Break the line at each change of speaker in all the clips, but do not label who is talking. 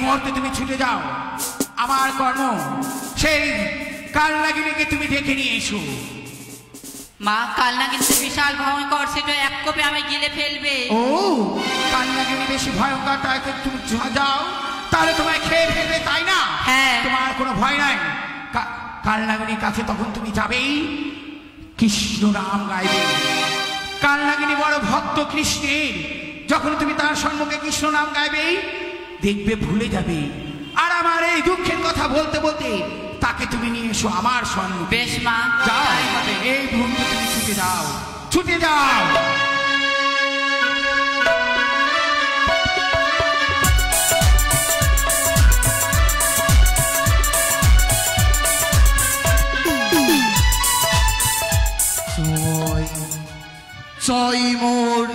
মুহূর্তে তুমি ছুটে যাও আমার কর্ম সেই কালনাগিনীকে তুমি দেখে নিয়ে এসো।
মা কালনাগিনী তো বিশাল ভয়ঙ্কর, সেটা এক কোপে আমায় গিলে ফেলবে।
ও কালনাগিনী বেশি ভয়ঙ্কর, তাই তুমি যাও, তাহলে তোমায় খেয়ে ফেলবে, তাই না?
হ্যাঁ।
তোমার কোনো ভয় নাই। কালনাগিনীর কাছে তখন তুমি যাবেই, কৃষ্ণ নাম গাইবে। কালনাগিনী বড় ভক্ত কৃষ্ণের, যখন তুমি তার সম্মুখে কৃষ্ণ নাম গাইবে দেখবে ভুলে যাবে, আর আমার এই দুঃখের কথা বলতে বলতে তাকে তুমি নিয়ে এসো আমার সম্মুখে।
বেশ মা,
যাও,
তাই হবে।
এই মুহূর্তে তুমি ছুটে যাও, ছুটে যাও।
জয় মোর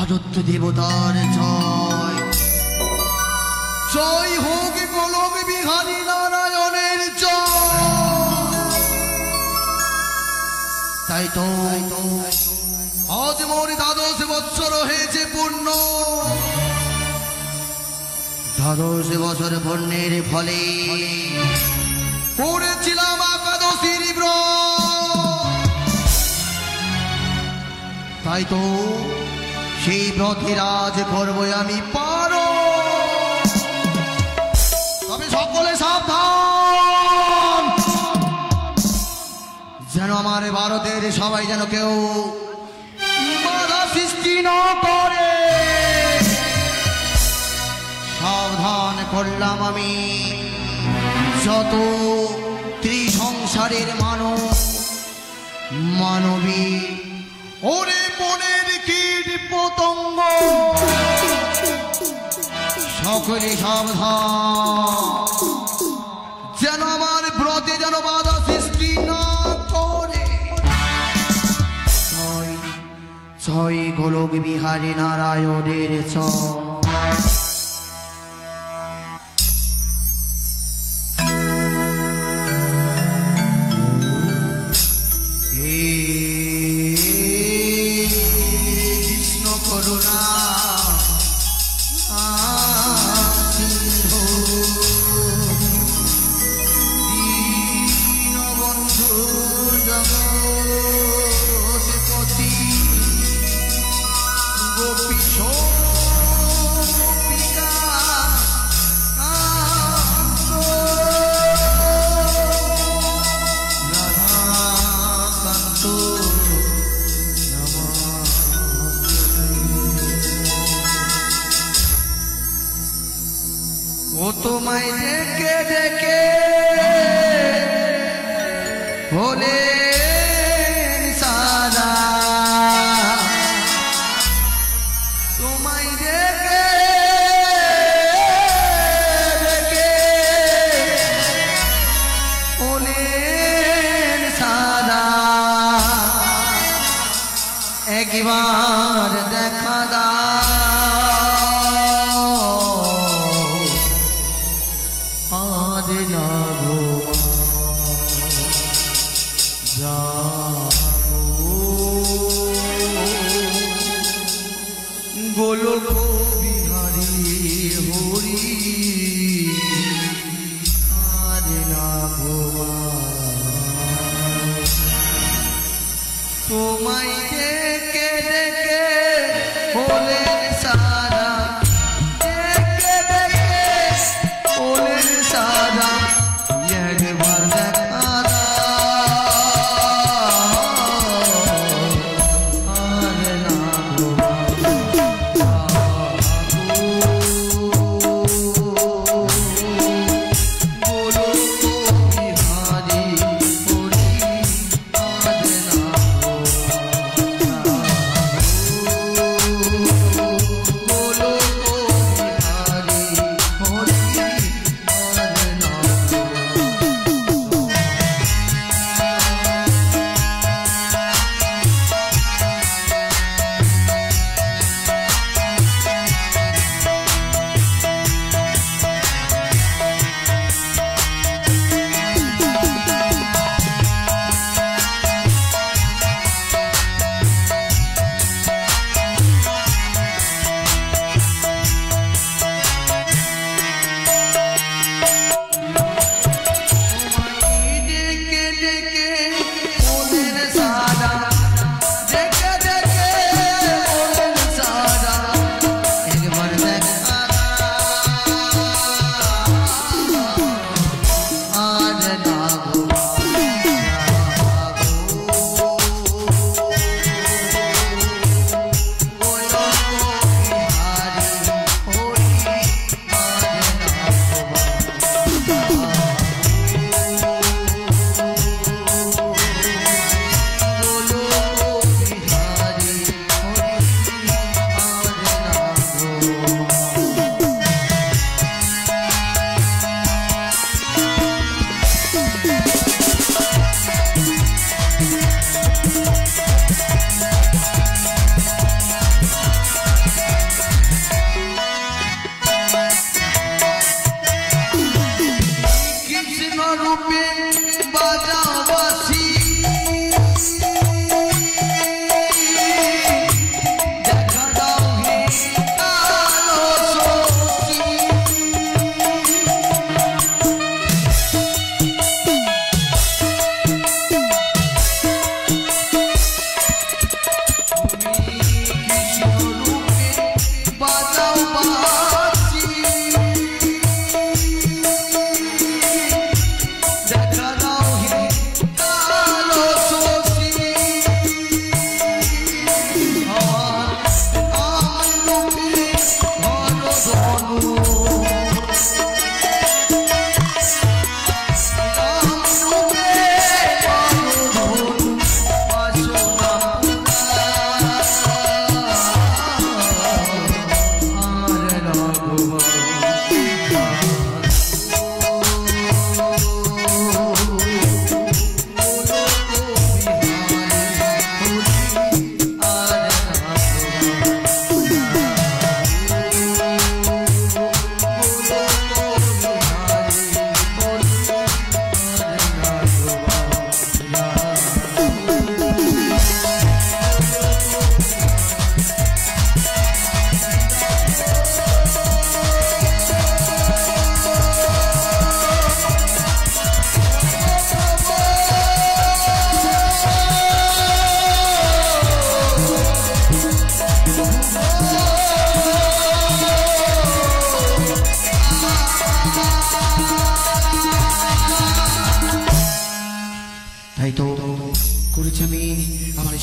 আরাধ্য দেবতার জয়, জয় হোক গোলক বিহারী নারায়ণের জয়। তাই তো আজ মোর 12 বৎসর হয়েছে পূর্ণ, 12 বছর পূর্ণের ফলে করেছিলাম একাদশীর ব্রত। তাই তো সেই ব্রতের আজ করবো আমি পারো, তবে সকলে সাবধান, যেন আমার ভারতের সবাই যেন কেউ বাধা সৃষ্টি না করে। সাবধান করলাম আমি যত ত্রিসংসারের মানবী, ওরে বনের কীট পতঙ্গ, সকলে সাবধান, যেন আমার ব্রতে যেন বাধা সৃষ্টি না করে। জয় জয় গোলক বিহারী নারায়ণের জয়। ও তোমায় ডেকে ডেকে বলে সারা, তোমায় ডেকে ডেকে বলে সারা, একবার দেখা দাও,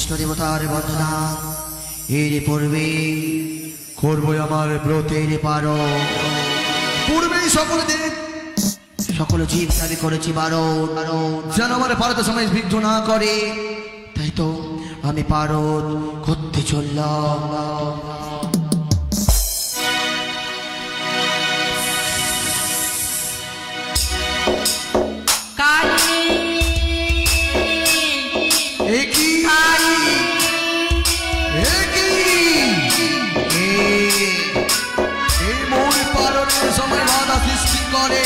ইষ্ট দেবতার বন্দনা এর পূর্বে করবো আমার ব্রতের পারণ। পূর্বেই সকল জীব দাবি করেছি বারণ যেন আমার পারত সময় বিঘ্ন না করে, তাই তো আমি পারণ করতে চললাম। সময় বাধা সৃষ্টি করে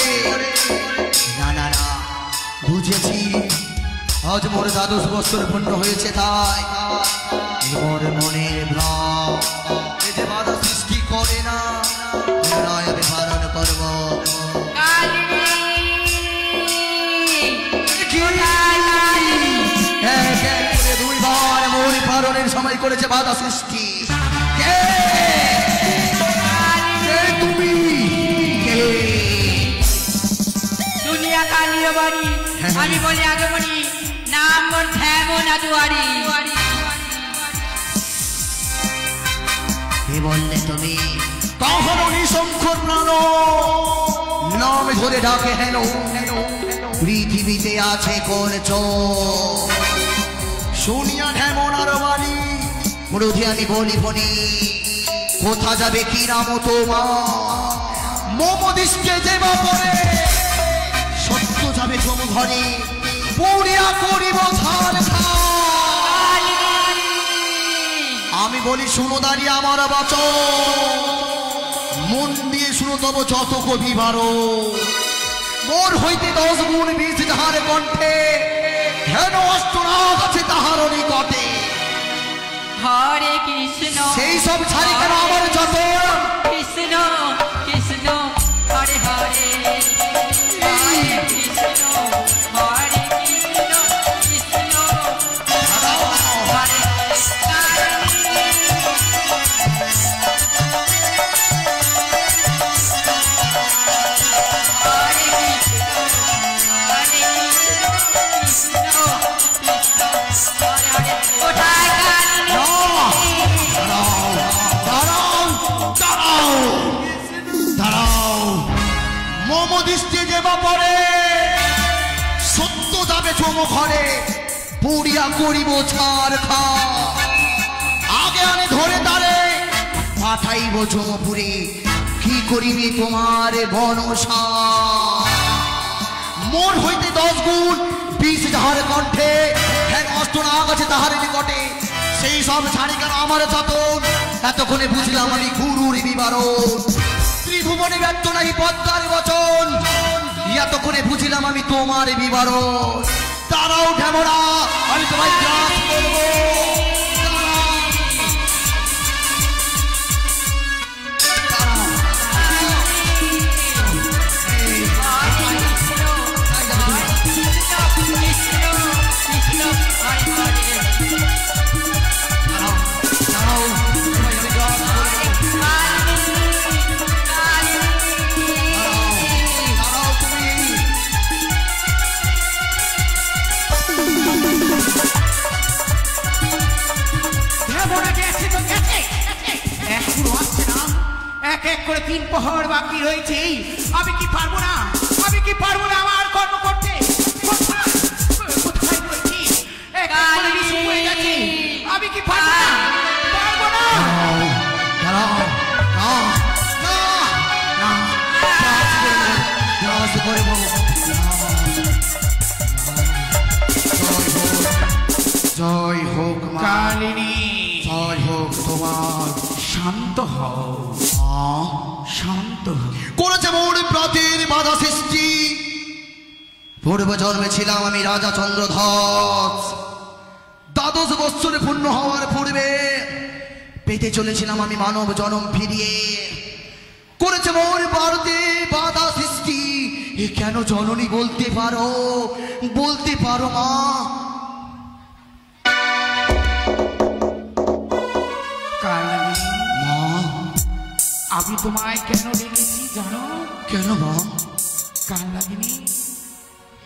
না না না, বুঝেছি আজ মোর 12 বছর পূর্ণ হয়েছে, তাই মোর মনের ভ্রম এই যে বাধা সৃষ্টি করে না, আমি পালন করব। দুইবার মোর পালনের সময় করেছে বাধা সৃষ্টি।
আমি বলি আগে বলি নাম মোর ধ্যামনা দুয়ারি।
কে বললে তুমি কখনো নিঃসংখ্যর প্রাণ নাম ধরে ডাকে হেন পৃথিবীতে আছে করছ শুনিয়া ধ্যামনার বাণী মরুধি আমি বলি ফনি কোথা যাবে কি নাম তোমার মোমদিষ্কে যেবা পরে সত্য যাবে জম ঘরে পুরিয়া করিব ধার। আমি বলি শুনো দাঁড়িয়ে আমার বচন মন দিয়ে শুনো তব যত কবি বারো মোর হইতে 10 গুণ 20 ধার কণ্ঠে হেন অষ্টনাথ আছে তাহার নিকটে।
হরে কৃষ্ণ
সেই সব ছাড়ি কেন আমার যত
কৃষ্ণ কৃষ্ণ হরে হরে হরে কৃষ্ণ হরে কৃষ্ণ কৃষ্ণ হরে
মোমদিষ্টি যেবা পরে সত্য যাবে চম ঘরে পুরিয়া করিব ছাড় খা। আগে আমি ধরে তারে পাঠাইব জমপুরে কি করিবে তোমার বনসা মোর হইতে 10 গুণ 20 ধার কণ্ঠে হেন অষ্টনাগ আছে তাহার নিকটে। সেই সব ছাড়ি কেন আমার যতন এতক্ষণে বুঝলাম আমি গুরুর বিবরণ ত্রিভুবনে ব্যর্থ নাই পদ্মার বচন এতক্ষণে বুঝলাম আমি তোমার বিবরণ। তারাও ঢেমরা আমি তোমায় ক্লাস করবো।
এক এক করে 3 প্রহর বাকি রয়েছে, আমি কি পারবো না আমার কর্ম করতে? কোথায় রয়েছি? আমি কি পারবো না?
জয় হোক
কালিনী,
জয় হোক তোমার।
শান্ত হও, শান্ত হও।
করেছে মোর প্রাতের বাধা সৃষ্টি পূর্ব জন্মে ছিলাম আমি রাজা চন্দ্রধ্বজ 12 বছর পূর্ণ হওয়ার পূর্বে পেতে চলেছিলাম আমি মানব জন্ম ফিরিয়ে। করেছে মোর ভারতে বাধা সৃষ্টি এ কেন জননী বলতে পারো মা?
আমি তোমায় কেন ডেকেছি জানো?
কেন মা?
কাল লাগিনি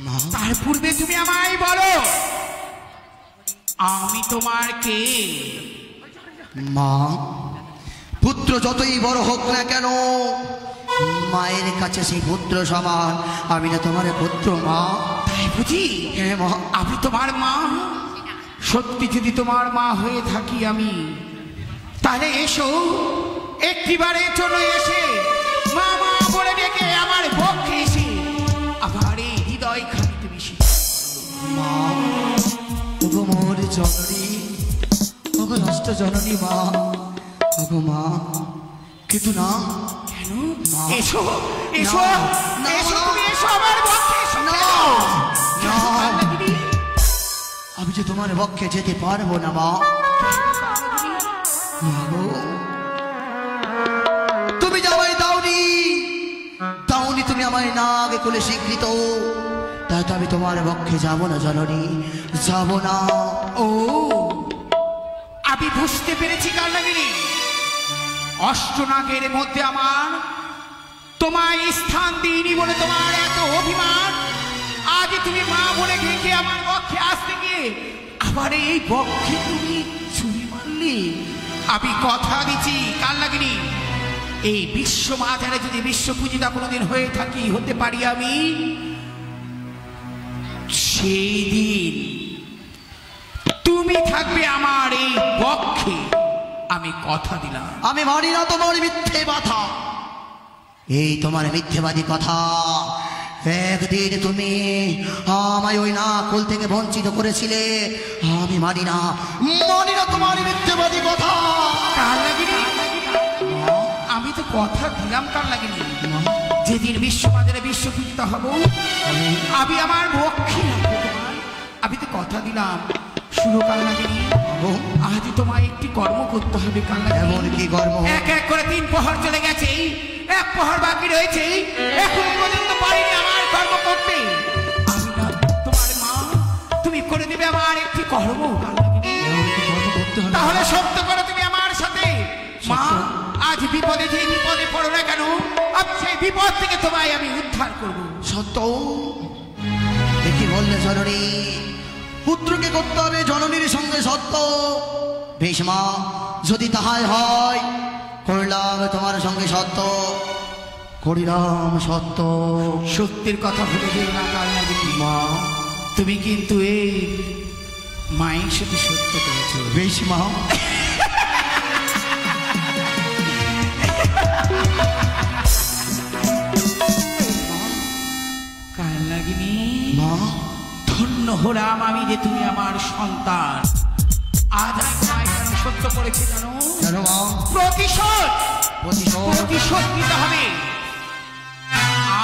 মা
তার পূর্বে তুমি আমায় বলো আমি তোমার কে?
মা, পুত্র যতই বড় হোক না কেন, মায়ের কাছে সেই পুত্র সমান। আমি না তোমার পুত্র মা।
তাই বুঝি?
হ্যাঁ মা।
আমি তোমার মা? সত্যি যদি তোমার মা হয়ে থাকি আমি, তাহলে এসো, একটিবারের জন্য এসে মা মা বলে ডেকে আমার পক্ষে এসে আবার এই হৃদয় খানিতে মিশে।
মা, ওগো মোর জননী, ওগো নষ্ট জননী মা, ওগো মা। কিন্তু না,
কেন?
মা।
এসো এসো
না, না,
এসো,
না।
তুমি এসো আমার পক্ষে এসো।
না,
কেন?
না।
কান্নাগিরি?
আমি যে তোমার পক্ষে যেতে পারবো না মা। মা গো, তুমি যে আমায় দাওনি, দাওনি তুমি আমায় না আগে কোলে স্বীকৃত, তাই তো আমি তোমার পক্ষে যাবো না জননী, যাবো না।
ও, আমি বুঝতে পেরেছি কান্নাগিরি। অষ্টনাগের মধ্যে আমার তোমায় স্থান দিইনি বলে তোমার এত অভিমান। আজ তুমি মা বলে ডেকে আমার পক্ষে আসতে গিয়ে আবার এই পক্ষে তুমি ছুরি মারলি। আমি কথা দিচ্ছি কান্নাগিরি, এই বিশ্ব মাঝারে যদি বিশ্ব পূজিতা কোনোদিন হয়ে থাকি, হতে পারি আমি, সেই দিন তুমি থাকবে আমার এই পক্ষে। আমি কথা দিলাম।
আমি মানি না তোমার মিথ্যে কথা, এই তোমার মিথ্যেবাদী কথা। একদিন তুমি আমায় ওই না কোল থেকে বঞ্চিত করেছিলে, আমি মানি না, মানি না তোমার মিথ্যেবাদী কথা।
কান্নাগিরি, আমি তো কথা দিলাম কান্নাগিরি, যেদিন বিশ্ববাজারে বিশ্ব পূজিত হব আমি আমার পক্ষে রাখবো তোমার। আমি তো কথা দিলাম। শুনো কান্নাগিরি, আজ তোমায় একটি কর্ম করতে হবে কান্নাগিরি।
এমন কি কর্ম?
এক এক করে 3 প্রহর চলে গেছে, 1 প্রহর বাকি রয়েছে, এখন পর্যন্ত পারিনি আমার কর্ম করতে। আমি না তোমার মা, তুমি করে দিবে আমার একটি কর্ম কান্নাগিরি।
এমন কি কর্ম করতে হবে?
তাহলে সত্য করে তুমি আমার সাথে। মা, আজ বিপদে যে বিপদে পড়ো না কেন, আমি সেই বিপদ থেকে তোমায় আমি উদ্ধার করব।
সত্য দেখি বললে জননী, পুত্রকে করতে হবে জননীর সঙ্গে সত্য। বেশ মা, যদি তাহাই হয়, করলাম তোমার সঙ্গে সত্য, করিলাম সত্য।
সত্যের কথা ভুলে যেও না কান্নাগিরি।
মা,
তুমি কিন্তু এই মায়ের সাথে সত্য করেছো।
বেশ মা।
কান্নাগিনি,
মা,
ধন্য হলাম আমি যে তুমি আমার সন্তান। আজ আমি তোমায় কেন সত্য করেছি জানো?
কেন মা?
প্রতিশোধ,
প্রতিশোধ?
প্রতিশোধ নিতে হবে।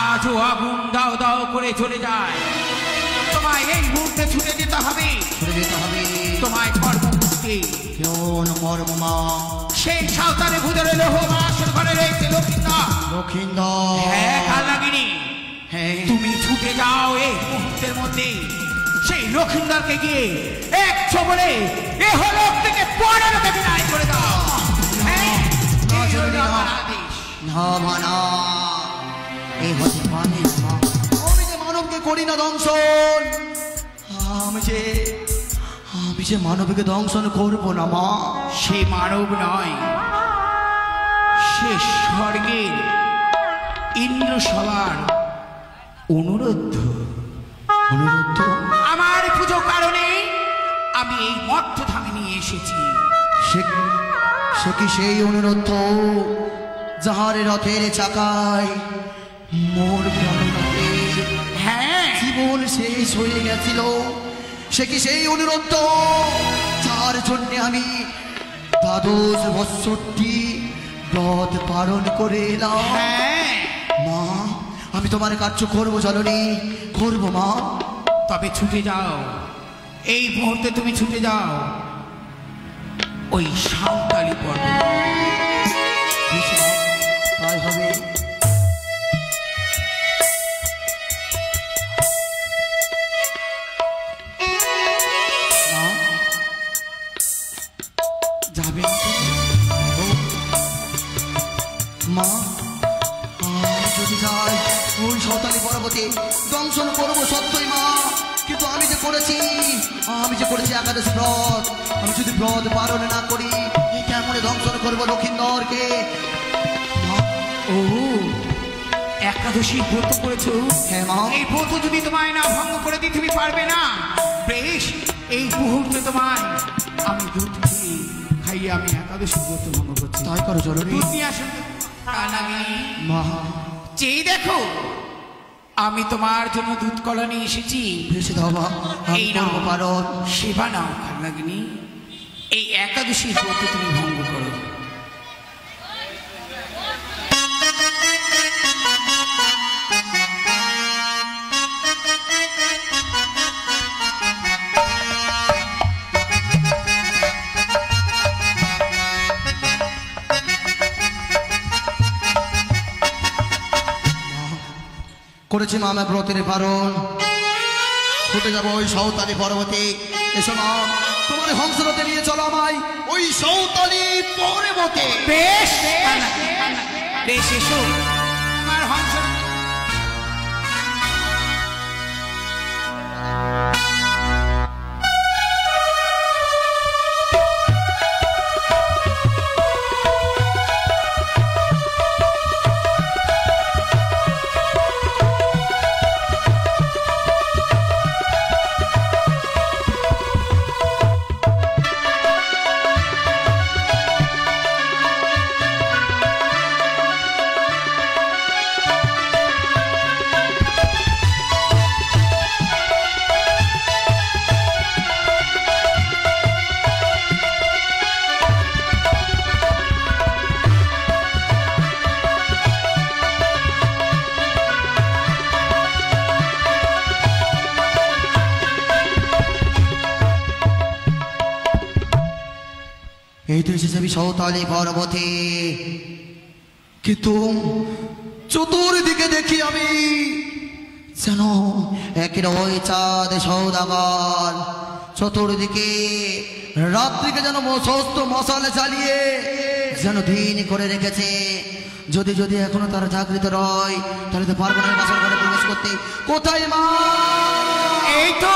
আজও আগুন দাও দাও করে চলে যায়, তোমায় এই মুহূর্তে ছুটে যেতে হবে।
ছুটে যেতে হবে
তোমায় কর্ম করতে।
কেমন মর্ম মা?
সেই সাঁওতালে ভুতরে লোহ মাসের ঘরে রয়েছে লক্ষ্মীন্দর।
লক্ষিন্দর?
হ্যাঁ কান্নাগিনি,
হ্যাঁ।
তুমি ছুটে যাও এই মুহূর্তের মধ্যে, সেই লক্ষ্মীন্দরকে গিয়ে 1 ছবলে এহলোক থেকে পরলোকে বিদায় করে দাও। হ্যাঁ, এই হলো আমার আদেশ।
না মানা, এই হতে পারে না মা। আমি যে মানবকে করি না দংশন, আমি যে মানবকে দংশন করবো না মা।
সে মানব নয়, সে স্বর্গের ইন্দ্র সবার অনুরোধ।
অনুরোধ?
আমার পুজো কারণে আমি এই মর্তধামে নিয়ে এসেছি।
সে কি সেই অনুরোধ যাহার রথের চাকায় মোর প্রাণনাথে
হ্যাঁ,
জীবন শেষ হয়ে গেছিল? সে কি সেই অনুরোধ যার জন্য আমি 12 বৎসরটি ব্রত পালন করে এলাম?
হ্যাঁ,
মা, আমি তোমার কার্য করবো জননী, করবো মা।
তবে ছুটে যাও, এই মুহূর্তে তুমি ছুটে যাও ওই সাঁওতালি পর্বত।
বেশ মা, তাই হবে। মা,
যাবে না তো?
মা, আমি যদি যাই ওই সাঁওতালি পর্বতে দংশন করবো সত্যই মা, কিন্তু আমি যে করেছি একাদশ ব্রত, আমি যদি ব্রত পালন না করি এই কেমনে ধ্বংসন করবো লক্ষিন্দরকে।
ও একাদশী ব্রত করেছো?
হ্যাঁ মা।
এই ব্রত যদি তোমায় না ভঙ্গ করে দিই তুমি পারবে না। বেশ, এই মুহূর্তে তোমায় আমি দুধ খাইয়ে আমি একাদশী ব্রত ভঙ্গ করছি।
তাই করো চলো।
দুধ নিয়ে আসুন। কালনাগিনী
মা
চেয়ে দেখো, আমি তোমার জন্য দুধ কলা নিয়ে এসেছি।
ভেসে দাও মা, আমি
এই নাও
করবো পালন।
সেবা নাও কালনাগিনী, এই একাদশী ব্রত তুমি ভঙ্গ করো।
করেছি মা আমার ব্রতের পালন। ছুটে যাবো ওই সৌতালি পর্বতে। এসো মা, তোমার হংসরথে নিয়ে চলো আমায় ওই সৌতালি পর্বতে।
বেশ বেশ, এসো আমার হংস।
এই তো এসে যাবি সৌতালি পর্বতে, কিন্তু চতুর্দিকে দেখি আমি যেন একের ওই চাঁদ সৌদাগর। চতুর্দিকে রাত্রিকে যেন সমস্ত মশালে চালিয়ে যেন দিন করে রেখেছে। যদি যদি এখনো তারা জাগৃত রয় তাহলে তো পারবো না বাসর ঘরে প্রবেশ করতে। কোথায় মা?
এই তো